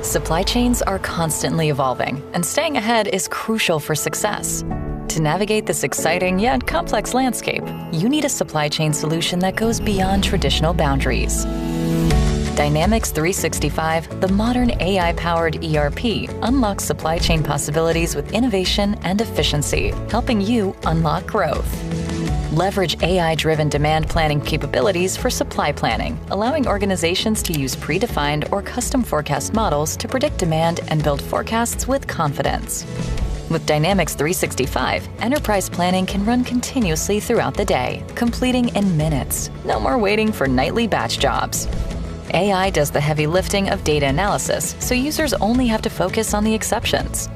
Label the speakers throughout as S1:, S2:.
S1: Supply chains are constantly evolving, and staying ahead is crucial for success. To navigate this exciting yet complex landscape, you need a supply chain solution that goes beyond traditional boundaries. Dynamics 365, the modern AI-powered ERP, unlocks supply chain possibilities with innovation and efficiency, helping you unlock growth. Leverage AI-driven demand planning capabilities for supply planning, allowing organizations to use predefined or custom forecast models to predict demand and build forecasts with confidence. With Dynamics 365, enterprise planning can run continuously throughout the day, completing in minutes. No more waiting for nightly batch jobs. AI does the heavy lifting of data analysis, so users only have to focus on the exceptions.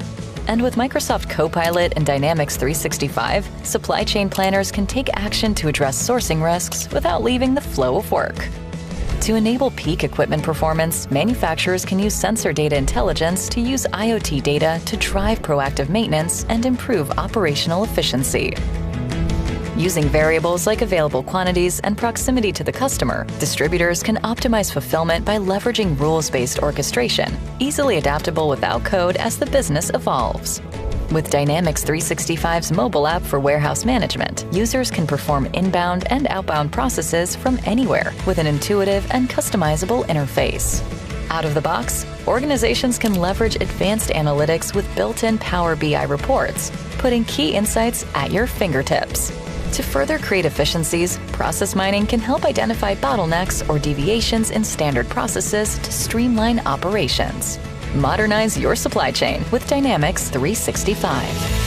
S1: And with Microsoft Copilot and Dynamics 365, supply chain planners can take action to address sourcing risks without leaving the flow of work. To enable peak equipment performance, manufacturers can use sensor data intelligence to use IoT data to drive proactive maintenance and improve operational efficiency. Using variables like available quantities and proximity to the customer, distributors can optimize fulfillment by leveraging rules-based orchestration, easily adaptable without code as the business evolves. With Dynamics 365's mobile app for warehouse management, users can perform inbound and outbound processes from anywhere with an intuitive and customizable interface. Out of the box, organizations can leverage advanced analytics with built-in Power BI reports, putting key insights at your fingertips. To further create efficiencies, process mining can help identify bottlenecks or deviations in standard processes to streamline operations. Modernize your supply chain with Dynamics 365.